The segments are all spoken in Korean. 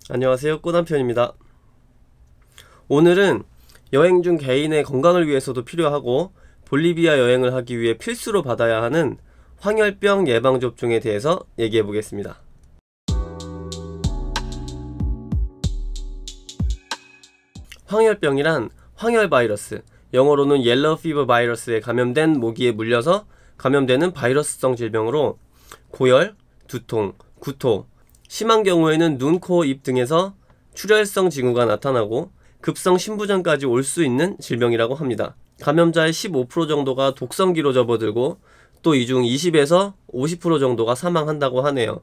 안녕하세요, 꼬남편입니다. 오늘은 여행 중 개인의 건강을 위해서도 필요하고 볼리비아 여행을 하기 위해 필수로 받아야 하는 황열병 예방접종에 대해서 얘기해 보겠습니다. 황열병이란 황열 바이러스, 영어로는 옐로우 피버 바이러스에 감염된 모기에 물려서 감염되는 바이러스성 질병으로 고열, 두통, 구토, 심한 경우에는 눈, 코, 입 등에서 출혈성 징후가 나타나고 급성 신부전까지 올 수 있는 질병이라고 합니다. 감염자의 15% 정도가 독성기로 접어들고 또 이 중 20에서 50% 정도가 사망한다고 하네요.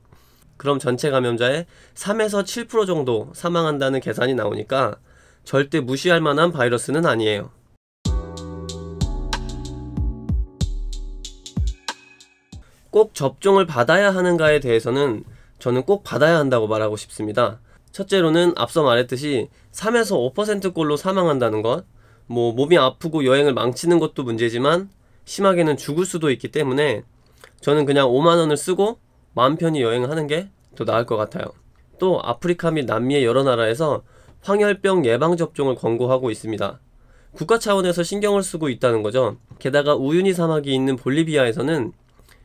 그럼 전체 감염자의 3에서 7% 정도 사망한다는 계산이 나오니까 절대 무시할 만한 바이러스는 아니에요. 꼭 접종을 받아야 하는가에 대해서는 저는 꼭 받아야 한다고 말하고 싶습니다. 첫째로는 앞서 말했듯이 3에서 5%꼴로 사망한다는 것, 몸이 아프고 여행을 망치는 것도 문제지만 심하게는 죽을 수도 있기 때문에 저는 그냥 5만원을 쓰고 마음 편히 여행하는 게 더 나을 것 같아요. 또 아프리카 및 남미의 여러 나라에서 황열병 예방접종을 권고하고 있습니다. 국가 차원에서 신경을 쓰고 있다는 거죠. 게다가 우유니 사막이 있는 볼리비아에서는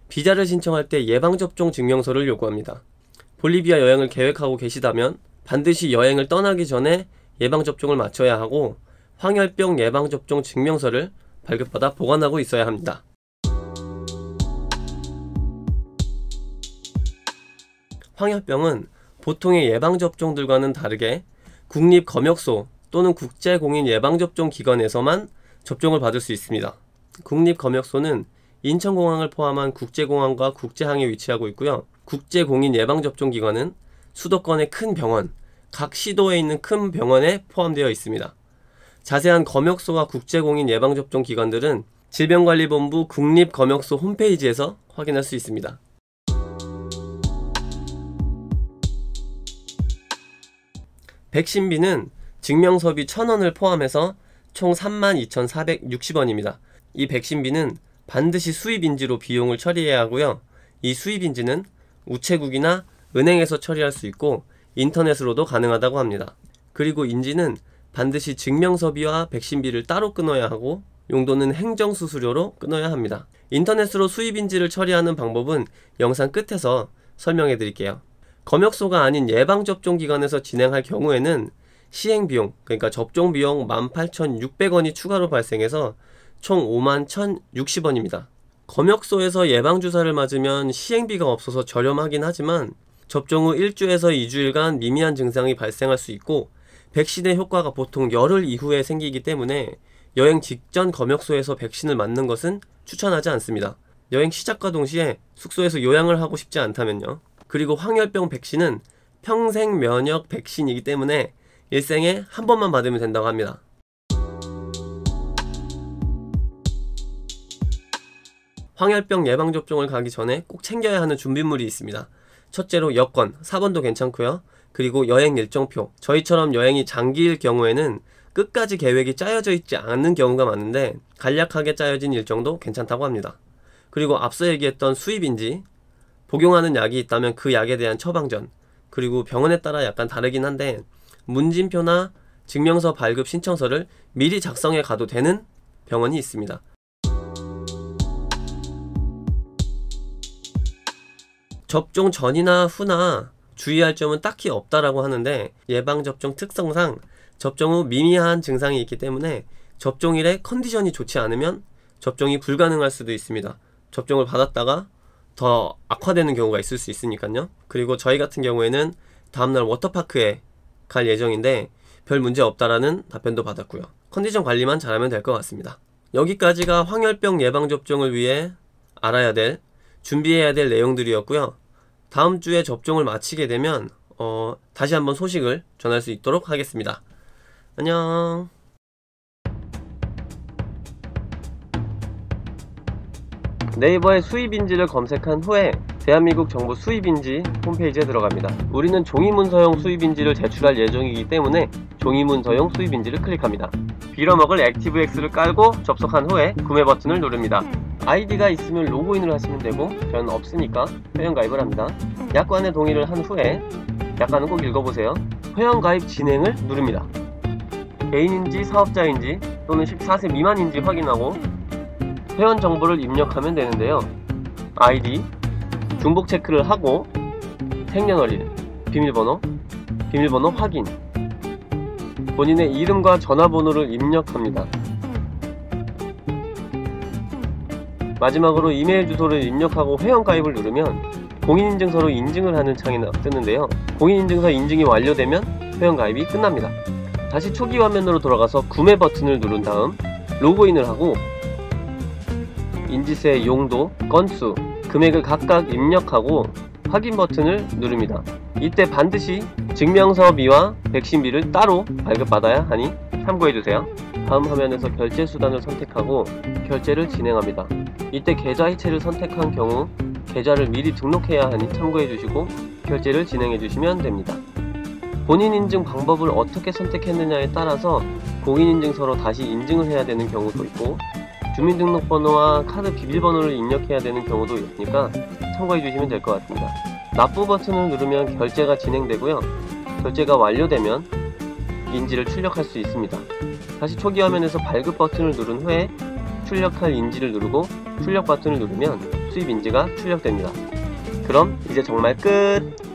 비자를 신청할 때 예방접종 증명서를 요구합니다. 볼리비아 여행을 계획하고 계시다면 반드시 여행을 떠나기 전에 예방접종을 마쳐야 하고 황열병 예방접종 증명서를 발급받아 보관하고 있어야 합니다. 황열병은 보통의 예방접종들과는 다르게 국립검역소 또는 국제공인예방접종기관에서만 접종을 받을 수 있습니다. 국립검역소는 인천공항을 포함한 국제공항과 국제항에 위치하고 있고요. 국제공인예방접종기관은 수도권의 큰 병원, 각 시도에 있는 큰 병원에 포함되어 있습니다. 자세한 검역소와 국제공인예방접종기관들은 질병관리본부 국립검역소 홈페이지에서 확인할 수 있습니다. 백신비는 증명서비 1,000원을 포함해서 총 32,460원입니다. 이 백신비는 반드시 수입인지로 비용을 처리해야 하고요. 이 수입인지는 우체국이나 은행에서 처리할 수 있고 인터넷으로도 가능하다고 합니다. 그리고 인지는 반드시 증명서비와 백신비를 따로 끊어야 하고 용도는 행정수수료로 끊어야 합니다. 인터넷으로 수입인지를 처리하는 방법은 영상 끝에서 설명해 드릴게요. 검역소가 아닌 예방접종기관에서 진행할 경우에는 시행비용, 그러니까 접종비용 18,600원이 추가로 발생해서 총 51,060원입니다. 검역소에서 예방주사를 맞으면 시행비가 없어서 저렴하긴 하지만 접종 후 1주에서 2주일간 미미한 증상이 발생할 수 있고 백신의 효과가 보통 열흘 이후에 생기기 때문에 여행 직전 검역소에서 백신을 맞는 것은 추천하지 않습니다. 여행 시작과 동시에 숙소에서 요양을 하고 싶지 않다면요. 그리고 황열병 백신은 평생 면역 백신이기 때문에 일생에 한 번만 받으면 된다고 합니다. 황열병 예방접종을 가기 전에 꼭 챙겨야 하는 준비물이 있습니다. 첫째로 여권, 4번도 괜찮고요. 그리고 여행 일정표, 저희처럼 여행이 장기일 경우에는 끝까지 계획이 짜여져 있지 않는 경우가 많은데 간략하게 짜여진 일정도 괜찮다고 합니다. 그리고 앞서 얘기했던 수입인지, 복용하는 약이 있다면 그 약에 대한 처방전, 그리고 병원에 따라 약간 다르긴 한데 문진표나 증명서 발급 신청서를 미리 작성해 가도 되는 병원이 있습니다. 접종 전이나 후나 주의할 점은 딱히 없다라고 하는데 예방접종 특성상 접종 후 미미한 증상이 있기 때문에 접종일에 컨디션이 좋지 않으면 접종이 불가능할 수도 있습니다. 접종을 받았다가 더 악화되는 경우가 있을 수 있으니까요. 그리고 저희 같은 경우에는 다음날 워터파크에 갈 예정인데 별 문제 없다라는 답변도 받았고요. 컨디션 관리만 잘하면 될 것 같습니다. 여기까지가 황열병 예방접종을 위해 알아야 될, 준비해야 될 내용들이었고요. 다음 주에 접종을 마치게 되면 다시 한번 소식을 전할 수 있도록 하겠습니다. 안녕. 네이버에 수입인지를 검색한 후에 대한민국 정부 수입인지 홈페이지에 들어갑니다. 우리는 종이문서용 수입인지를 제출할 예정이기 때문에 종이문서용 수입인지를 클릭합니다. 빌어먹을 액티브엑스를 깔고 접속한 후에 구매 버튼을 누릅니다. 아이디가 있으면 로그인을 하시면 되고 저는 없으니까 회원가입을 합니다. 약관의 동의를 한 후에 약관은 꼭 읽어보세요. 회원가입 진행을 누릅니다. 개인인지 사업자인지 또는 14세 미만인지 확인하고 회원 정보를 입력하면 되는데요. 아이디, 중복 체크를 하고 생년월일, 비밀번호 확인, 본인의 이름과 전화번호를 입력합니다. 마지막으로 이메일 주소를 입력하고 회원가입을 누르면 공인인증서로 인증을 하는 창이 뜨는데요. 공인인증서 인증이 완료되면 회원가입이 끝납니다. 다시 초기 화면으로 돌아가서 구매 버튼을 누른 다음 로그인을 하고 인지세 용도, 건수, 금액을 각각 입력하고 확인 버튼을 누릅니다. 이때 반드시 증명서비와 백신비를 따로 발급받아야 하니 참고해주세요. 다음 화면에서 결제 수단을 선택하고 결제를 진행합니다. 이때 계좌 이체를 선택한 경우 계좌를 미리 등록해야 하니 참고해주시고 결제를 진행해주시면 됩니다. 본인 인증 방법을 어떻게 선택했느냐에 따라서 공인인증서로 다시 인증을 해야 되는 경우도 있고 주민등록번호와 카드 비밀번호를 입력해야 되는 경우도 있으니까 참고해주시면 될 것 같습니다. 납부 버튼을 누르면 결제가 진행되고요. 결제가 완료되면 인지를 출력할 수 있습니다. 다시 초기 화면에서 발급 버튼을 누른 후에 출력할 인지를 누르고 출력 버튼을 누르면 수입 인지가 출력됩니다. 그럼 이제 정말 끝!